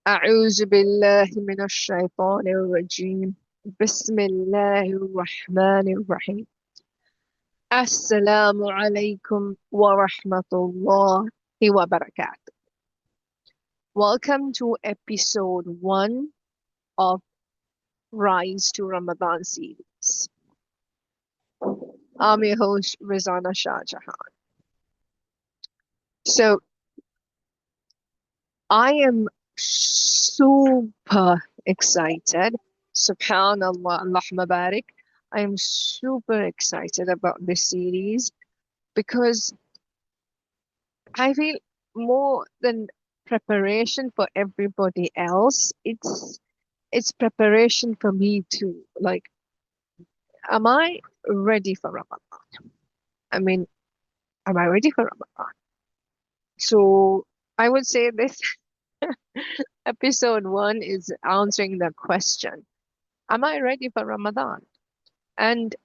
أعوذ بالله من الشيطان الرجيم بسم الله الرحمن الرحيم السلام عليكم ورحمة الله وبركاته. Welcome to episode 1 of Rise to Ramadan series. I'm your host Rizana Shah Jahan. So I am super excited. Subhanallah, Allah Mabarak. I am super excited about this series because I feel more than preparation for everybody else, it's preparation for me too. Like, am I ready for Ramadan? I mean, am I ready for Ramadan? So I would say this episode 1 is answering the question. Am I ready for Ramadan? And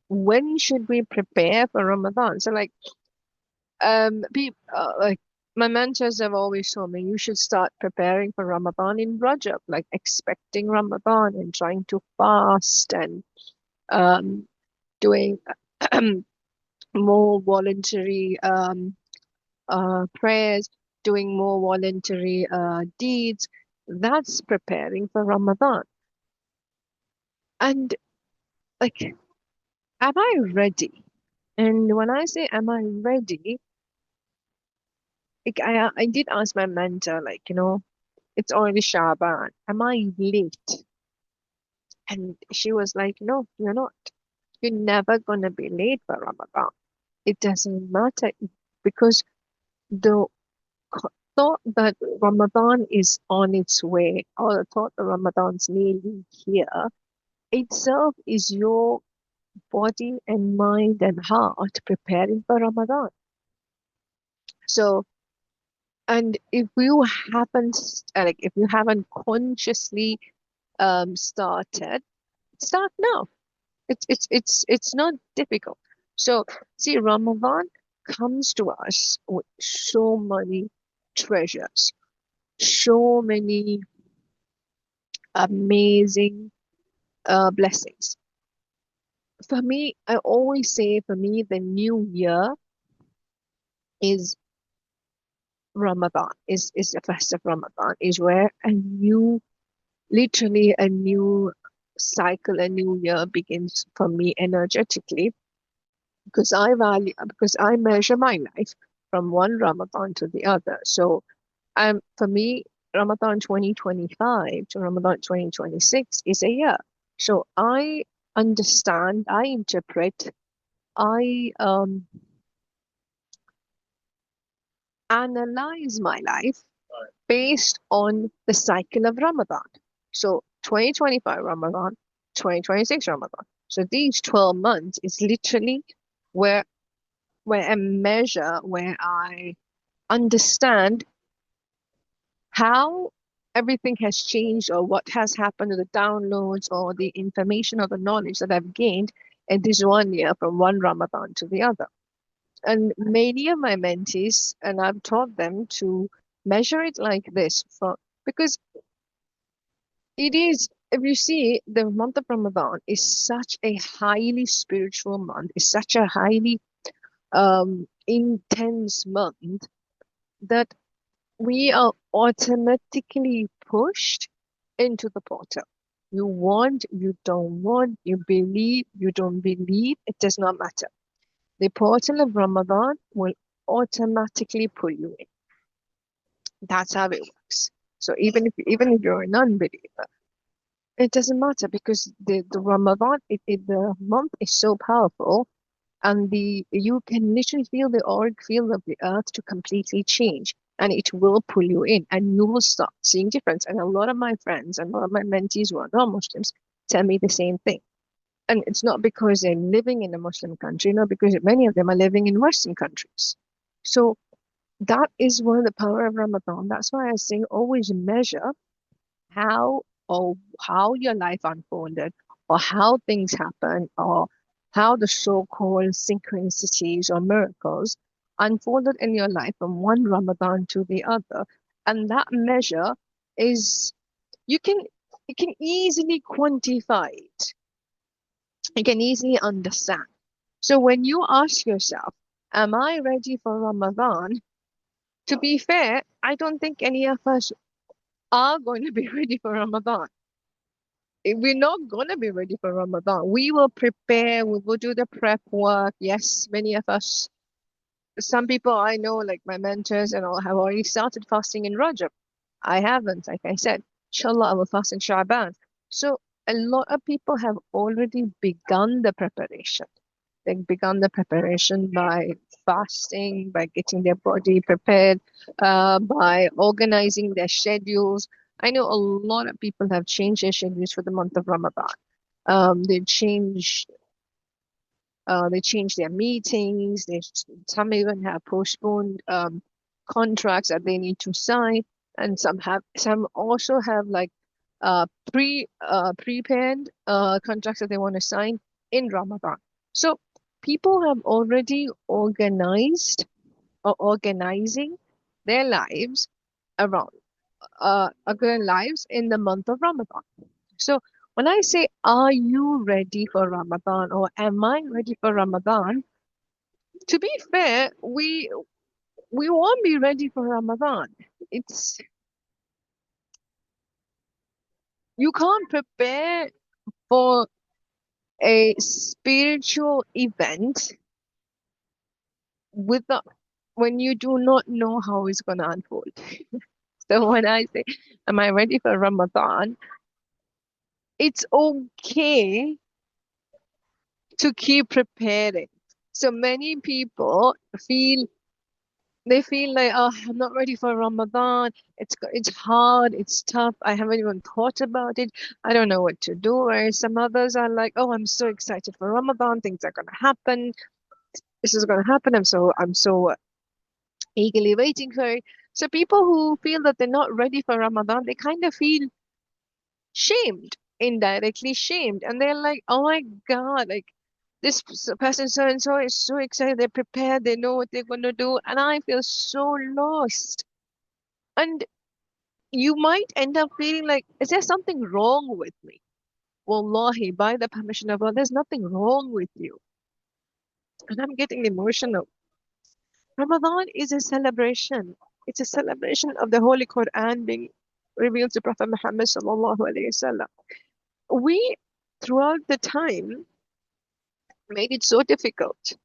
when should we prepare for Ramadan? So like my mentors have always told me you should start preparing for Ramadan in Rajab, like expecting Ramadan and trying to fast and um, doing more voluntary prayers, doing more voluntary deeds. That's preparing for Ramadan. And like, am I ready? And when I say am I ready, like I did ask my mentor, like, it's already Shaban. Am I late? And she was like, no, you're not. You're never gonna be late for Ramadan. It doesn't matter because the thought that Ramadan is on its way, or the thought that Ramadan's nearly here, itself is your body and mind and heart preparing for Ramadan. So, and if you haven't consciously started, start now. It's not difficult. So see, Ramadan comes to us with so many treasures, so many amazing blessings. For me, I always say for me, the new year is Ramadan, is the festive Ramadan, is where literally a new cycle, a new year begins for me energetically because I measure my life from one Ramadan to the other. So for me, Ramadan 2025 to Ramadan 2026 is a year. So I understand, I interpret, I analyze my life based on the cycle of Ramadan. So 2025 Ramadan, 2026 Ramadan. So these 12 months is literally where a measure where I understand how everything has changed or what has happened to the downloads or the information or the knowledge that I've gained in this 1 year from one Ramadan to the other. And many of my mentees, and I've taught them to measure it like this because it is, if you see, the month of Ramadan is such a highly spiritual month, is such a highly intense month that we are automatically pushed into the portal. You want, you don't want, you believe, you don't believe, it does not matter. The portal of Ramadan will automatically pull you in. That's how it works. So even if you're a non-believer, it doesn't matter because the Ramadan, the month is so powerful, and you can literally feel the auric field of the earth to completely change, and it will pull you in, and you will start seeing difference. And a lot of my friends and a lot of my mentees who are non-Muslims tell me the same thing. And it's not because they're living in a Muslim country, not because many of them are living in Western countries. So that is one of the power of Ramadan. That's why I say always measure how how your life unfolded, or how things happen, or how the so-called synchronicities or miracles unfolded in your life from one Ramadan to the other. And that measure is you can you can easily quantify it. You can easily understand. So when you ask yourself, am I ready for Ramadan? To be fair, I don't think any of us are going to be ready for Ramadan. We're not going to be ready for Ramadan. We will prepare, we will do the prep work. Yes, many of us, some people I know, like my mentors and all, have already started fasting in Rajab. I haven't, like I said. Inshallah, I will fast in Sha'ban. So a lot of people have already begun the preparation. They've begun the preparation by fasting, by getting their body prepared, by organizing their schedules. I know a lot of people have changed their schedules for the month of Ramadan. They change their meetings. Some even have postponed contracts that they need to sign, and some also have like prepared contracts that they want to sign in Ramadan. So people have already organized or organizing their lives around their lives in the month of Ramadan. So when I say, are you ready for Ramadan or am I ready for Ramadan? To be fair, we won't be ready for Ramadan. It's You can't prepare for a spiritual event without when you do not know how it's gonna unfold. So when I say, am I ready for Ramadan? It's okay to keep preparing. So many people feel they feel like, oh, I'm not ready for Ramadan. It's hard, it's tough. I haven't even thought about it. I don't know what to do. Whereas some others are like, oh, I'm so excited for Ramadan. Things are gonna happen. This is gonna happen. I'm so eagerly waiting for it. So people who feel that they're not ready for Ramadan, they kind of feel shamed, indirectly shamed, and they're like, oh my God, like person so and so is so excited, they're prepared, they know what they're going to do, and I feel so lost. And you might end up feeling like, is there something wrong with me? Wallahi, by the permission of Allah, there's nothing wrong with you. And I'm getting emotional. Ramadan is a celebration. It's a celebration of the Holy Quran being revealed to Prophet Muhammad sallallahu alaihi wasallam. We, throughout the time, made it so difficult,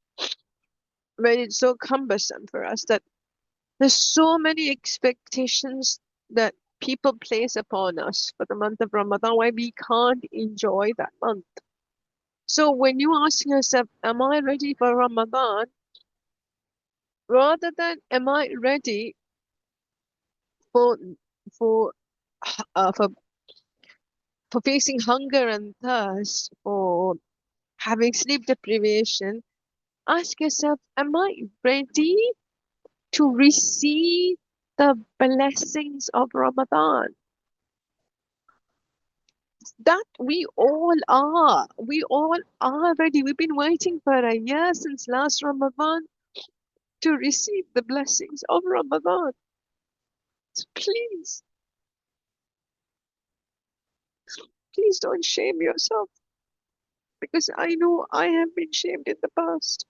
made it so cumbersome for us that there's so many expectations that people place upon us for the month of Ramadan why we can't enjoy that month. So when you ask yourself, am I ready for Ramadan? Rather than am I ready for for uh, for for facing hunger and thirst, for having sleep deprivation, ask yourself, am I ready to receive the blessings of Ramadan? That we all are. We all are ready. We've been waiting for a year since last Ramadan to receive the blessings of Ramadan. So please don't shame yourself because I know I have been shamed in the past.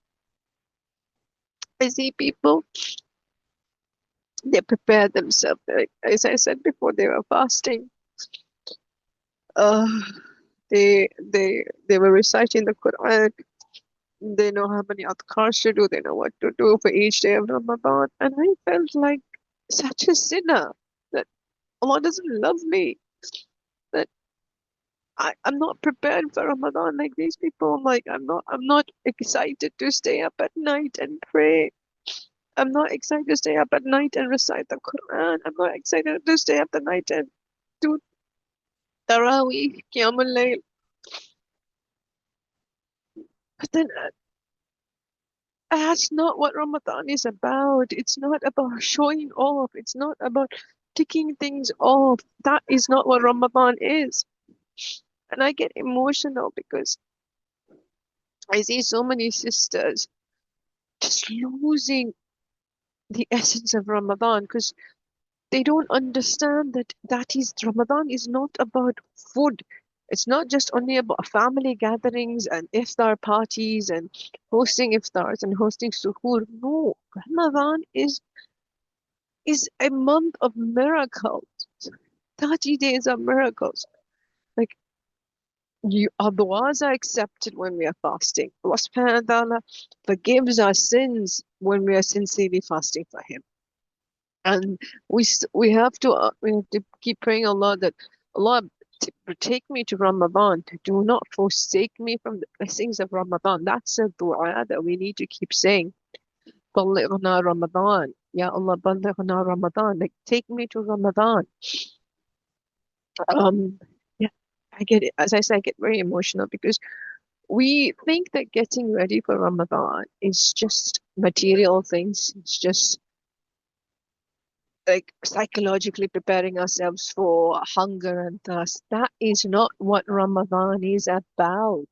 I see people, they prepare themselves. Like, as I said before, they were fasting. Uh, they were reciting the Quran. They know how many adhkars to do. They know what to do for each day of Ramadan. And I felt like such a sinner that Allah doesn't love me. That I'm not prepared for Ramadan like these people. Like I'm not excited to stay up at night and pray. I'm not excited to stay up at night and recite the Quran. I'm not excited to stay up at night and do Taraweeh, Qiyamul Layl. But then that's not what Ramadan is about. It's not about showing off. It's not about ticking things off. That is not what Ramadan is. And I get emotional because I see so many sisters just losing the essence of Ramadan because They don't understand that Ramadan is not about food. It's not just only about family gatherings and iftar parties and hosting iftars and hosting suhoor. No, Ramadan is a month of miracles. 30 days of miracles. Like our du'as are accepted when we are fasting. Allah subhanahu wa ta'ala forgives our sins when we are sincerely fasting for Him. And we have to keep praying Allah that Allah take me to Ramadan. Do not forsake me from the blessings of Ramadan. That's a dua that we need to keep saying. Ballighna Ramadan. Ya Allah, ballighna Ramadan. Like take me to Ramadan. Um, yeah, I get it. As I say, I get very emotional because we think that getting ready for Ramadan is just material things. It's just like psychologically preparing ourselves for hunger and thirst. That is not what Ramadan is about.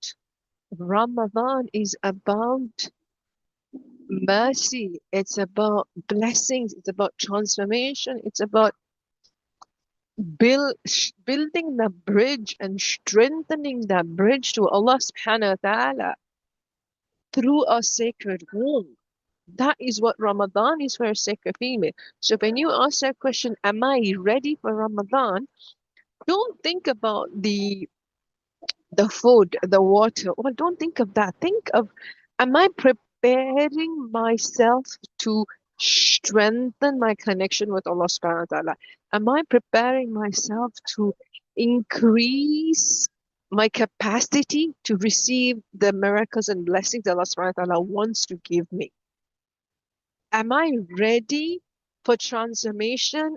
Ramadan is about mercy. It's about blessings. It's about transformation. It's about building the bridge and strengthening that bridge to Allah subhanahu wa ta'ala through a sacred womb. That is what Ramadan is for a sacred female. So when you ask that question, am I ready for Ramadan? Don't think about the food, the water. Well, don't think of that. Think of, am I preparing myself to strengthen my connection with Allah subhanahu wa ta'ala? Am I preparing myself to increase my capacity to receive the miracles and blessings Allah subhanahu wa ta'ala wants to give me? Am I ready for transformation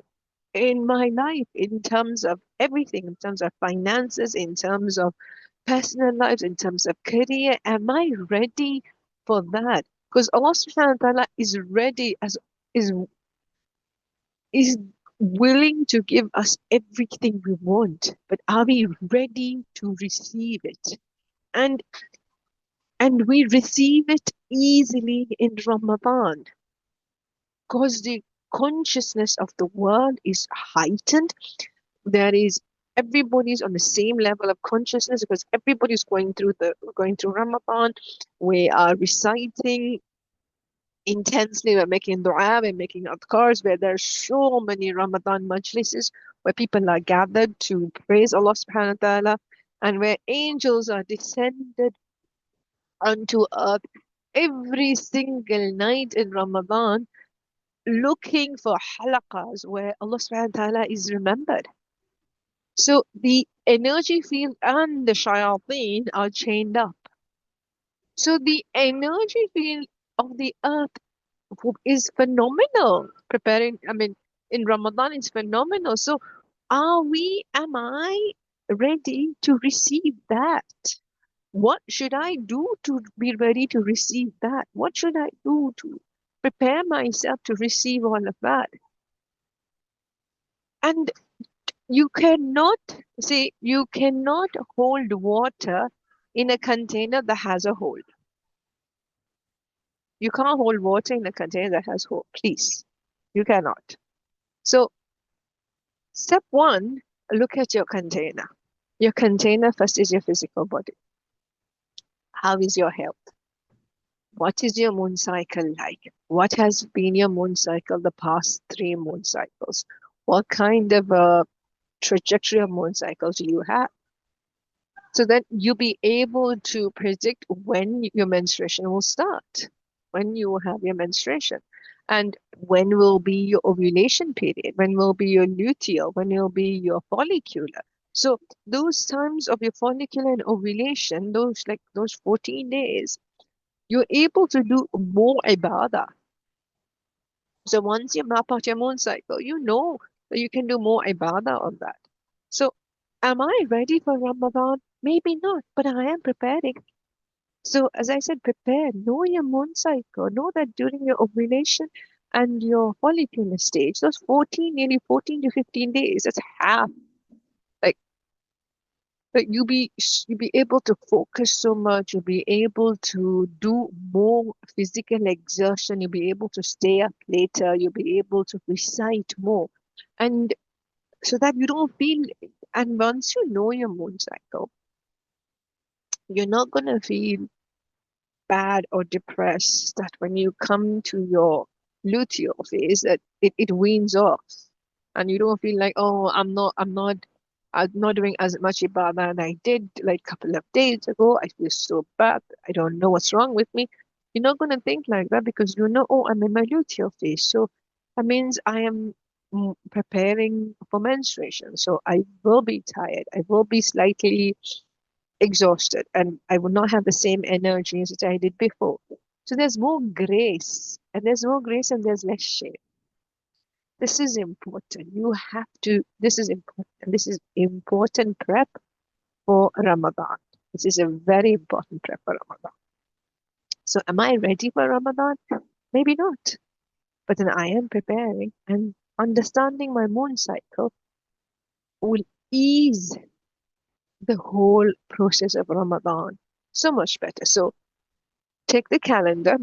in my life in terms of everything, in terms of finances, in terms of personal lives, in terms of career? Am I ready for that? Because Allah subhanahu wa ta'ala is ready as is is willing to give us everything we want, but are we ready to receive it? And we receive it easily in Ramadan because the consciousness of the world is heightened. There is everybody's on the same level of consciousness because everybody's going through Ramadan. We are reciting intensely, we're making dua, we're making adhkars, where there's so many Ramadan majlises where people are gathered to praise Allah subhanahu wa ta'ala, and where angels are descended onto earth every single night in Ramadan looking for halaqas where Allah subhanahu wa ta'ala is remembered. So the energy field and the shayateen are chained up. So the energy field of the earth is phenomenal. In Ramadan is phenomenal. So am I ready to receive that? What should I do to be ready to receive that? What should I do to prepare myself to receive all of that? And you cannot hold water in a container that has a hole. You can't hold water in a container that has hole. Please, you cannot. So step one, look at your container. Your container first is your physical body. How is your health? What is your moon cycle like? What has been your moon cycle the past 3 moon cycles? What kind of a trajectory of moon cycles do you have? So that you'll be able to predict when your menstruation will start, when you will have your menstruation, and when will be your ovulation period, when will be your luteal, when will be your follicular. So those times of your follicular and ovulation, those 14 days, you're able to do more ibadah. So once you map out your moon cycle, you know that you can do more ibadah on that. So am I ready for Ramadan? Maybe not, but I am preparing. So as I said, prepare, know your moon cycle, know that during your ovulation and your follicular stage, those nearly 14 to 15 days, that's half. Like, you'll be able to focus so much, you'll be able to do more physical exertion, you'll be able to stay up later, you'll be able to recite more. And so that you don't feel, and once you know your moon cycle, you're not going to feel bad or depressed that when you come to your luteal phase that it weans off and you don't feel like, oh, I'm not doing as much ibadah as I did like a couple of days ago. I feel so bad. I don't know what's wrong with me. You're not going to think like that because you know, oh, I'm in my luteal phase. So that means I am preparing for menstruation. So I will be tired. I will be slightly exhausted and I will not have the same energy as I did before. So there's more grace, and there's more grace and there's less shame. This is important. You have to, this is important. This is important prep for Ramadan. This is a very important prep for Ramadan. So am I ready for Ramadan? Maybe not. But then I am preparing and understanding my moon cycle will ease the whole process of Ramadan so much better. So take the calendar,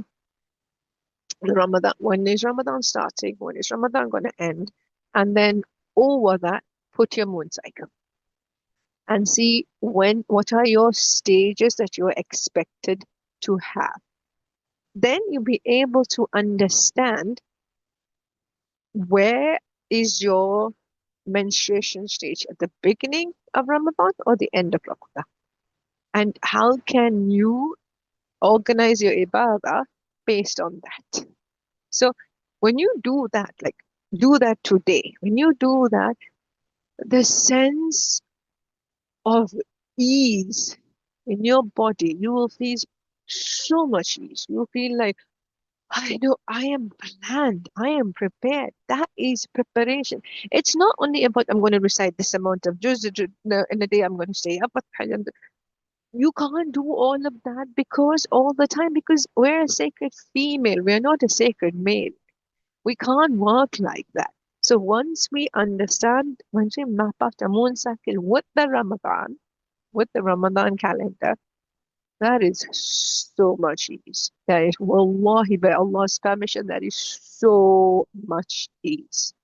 Ramadan, when is Ramadan starting? When is Ramadan going to end? And then over that, put your moon cycle and see what are your stages that you're expected to have. Then you'll be able to understand where is your menstruation stage at the beginning of Ramadan or the end of Ramadan. And how can you organize your ibadah based on that? So when you do that, like do that today, when you do that, the sense of ease in your body, you will feel so much ease. You will feel like, I know I am planned, I am prepared. That is preparation. It's not only about I'm going to recite this amount of juz in a day, I'm going to say up. You can't do all of that because all the time, because we're a sacred female, we're not a sacred male. We can't work like that. So once we understand, once we map out the moon cycle with the Ramadan calendar, that is so much ease. That is, wallahi, by Allah's permission, that is so much ease.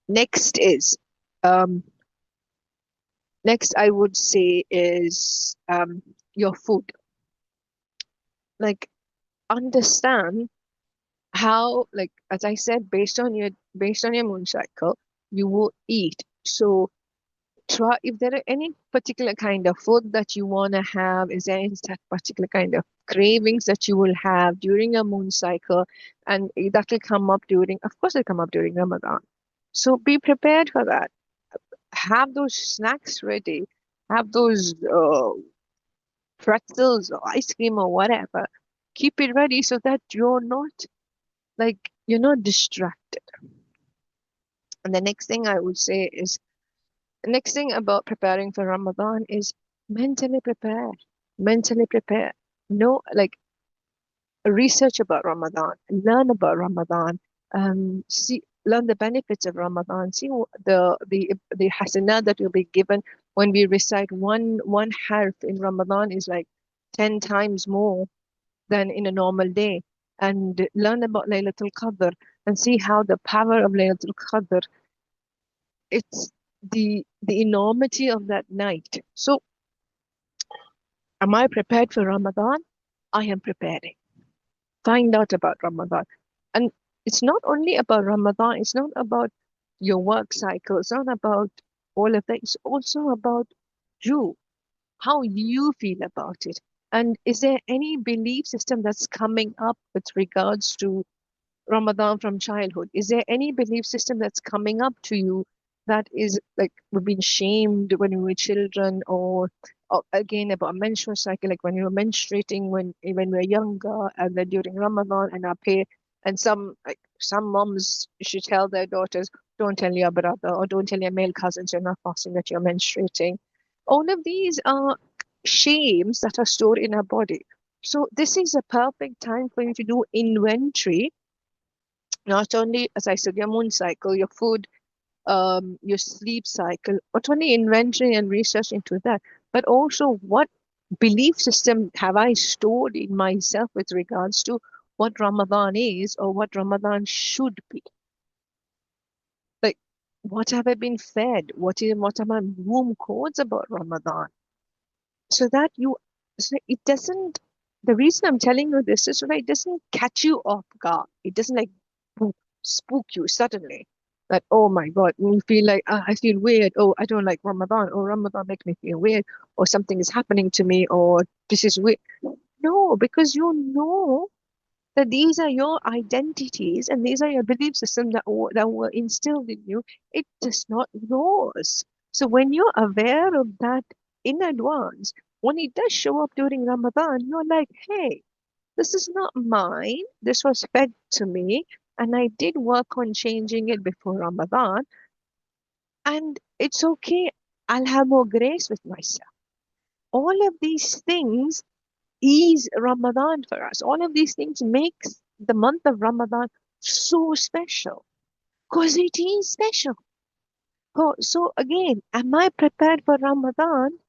Next is, um, next I would say is your food. Like understand how, like as I said, based on your moon cycle, you will eat. So try if there are any particular kind of food that you want to have. Is there any that particular kind of cravings that you will have during a moon cycle? And that will come up during, of course, it'll come up during Ramadan. So be prepared for that. Have those snacks ready. Have those pretzels or ice cream or whatever. Keep it ready so that you're not distracted. And the next thing I would say is, the next thing about preparing for Ramadan is mentally prepare. Mentally prepare. Know, like, research about Ramadan, learn about Ramadan, learn the benefits of Ramadan, see the hasanah that will be given when we recite one harf in Ramadan is like 10 times more than in a normal day. And learn about Laylatul Qadr and see how the power of Laylatul Qadr, it's the enormity of that night. So, am I prepared for Ramadan? I am preparing. Find out about Ramadan. And it's not only about Ramadan, it's not about your work cycle, it's not about all of that, it's also about you, how you feel about it. And is there any belief system that's coming up with regards to Ramadan from childhood? Is there any belief system that's coming up to you that is like we've been shamed when we were children, or again about menstrual cycle, like when you were menstruating when we were younger, and then during Ramadan and our pay, and some moms should tell their daughters, don't tell your brother or don't tell your male cousins you're not fasting, that you're menstruating. All of these are shames that are stored in our body. So this is a perfect time for you to do inventory, not only, as I said, your moon cycle, your food, your sleep cycle, not only inventory and research into that, but also what belief system have I stored in myself with regards to what Ramadan is or what Ramadan should be. What have I been fed? What are my womb codes about Ramadan? So that you, so it doesn't, the reason I'm telling you this is so that it doesn't catch you off guard. It doesn't like spook you suddenly. That, oh my God, you feel like, I feel weird. Oh, I don't like Ramadan. Oh, Ramadan makes me feel weird. Or something is happening to me. Or this is weird. No, because you know that these are your identities and these are your belief systems that were instilled in you. It is not yours. So when you're aware of that in advance, when it does show up during Ramadan, you're like, hey, this is not mine. This was fed to me. And I did work on changing it before Ramadan. And it's okay. I'll have more grace with myself. All of these things is Ramadan for us. All of these things makes the month of Ramadan so special because it is special. So again, am I prepared for Ramadan?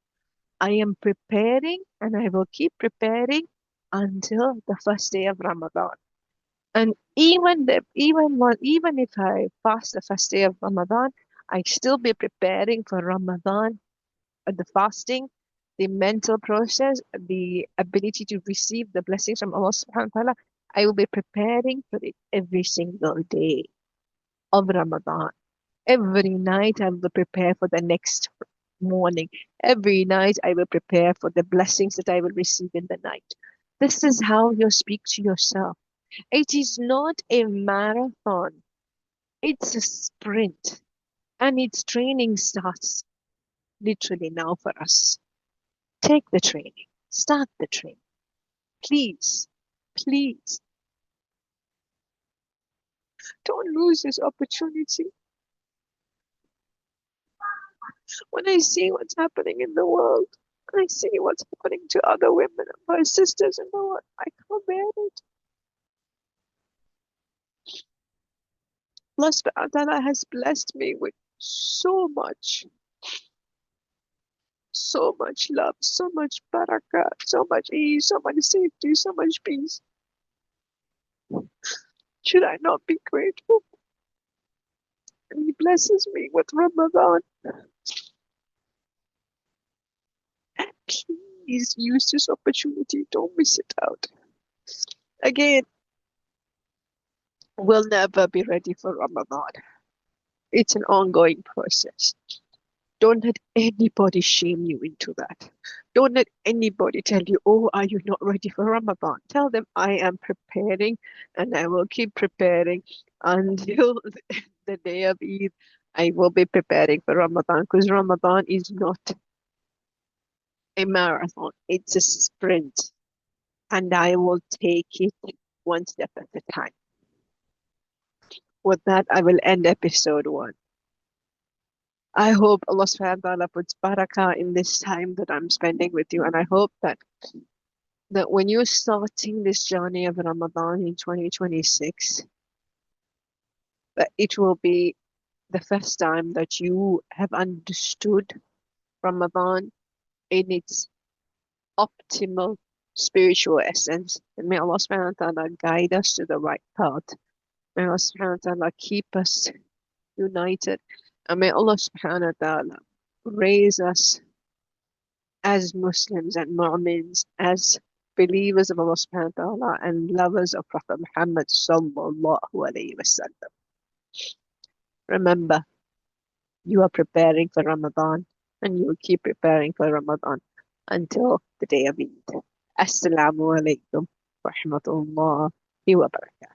I am preparing and I will keep preparing until the first day of Ramadan. And even if I fast the first day of Ramadan, I still be preparing for Ramadan, the fasting, the mental process, the ability to receive the blessings from Allah subhanahu wa ta'ala. I will be preparing for it every single day of Ramadan. Every night I will prepare for the next morning. Every night I will prepare for the blessings that I will receive in the night. This is how you speak to yourself. It is not a marathon, it's a sprint. And its training starts literally now for us. Take the training, start the training. Please, please don't lose this opportunity. When I see what's happening in the world, I see what's happening to other women and my sisters in the world, I can't bear it. Allah subhanahu wa ta'ala has blessed me with so much love, so much barakah, so much ease, so much safety, so much peace. Should I not be grateful? And He blesses me with Ramadan. Please use this opportunity. Don't miss it out. Again, we'll never be ready for Ramadan. It's an ongoing process. Don't let anybody shame you into that. Don't let anybody tell you, oh, are you not ready for Ramadan? Tell them I am preparing and I will keep preparing until the day of Eid. I will be preparing for Ramadan because Ramadan is not a marathon, it's a sprint. And I will take it one step at a time. With that, I will end episode 1. I hope Allah subhanahu wa ta'ala puts barakah in this time that I'm spending with you. And I hope that when you're starting this journey of Ramadan in 2026, that it will be the first time that you have understood Ramadan in its optimal spiritual essence. And may Allah subhanahu wa ta'ala guide us to the right path. May Allah subhanahu wa ta'ala keep us united. And may Allah subhanahu wa ta'ala raise us as Muslims and mu'mins, as believers of Allah subhanahu wa ta'ala and lovers of Prophet Muhammad sallallahu alayhi wasallam. Remember, you are preparing for Ramadan and you will keep preparing for Ramadan until the day of Eid. Assalamu alaikum wa rahmatullahi wa barakatuh.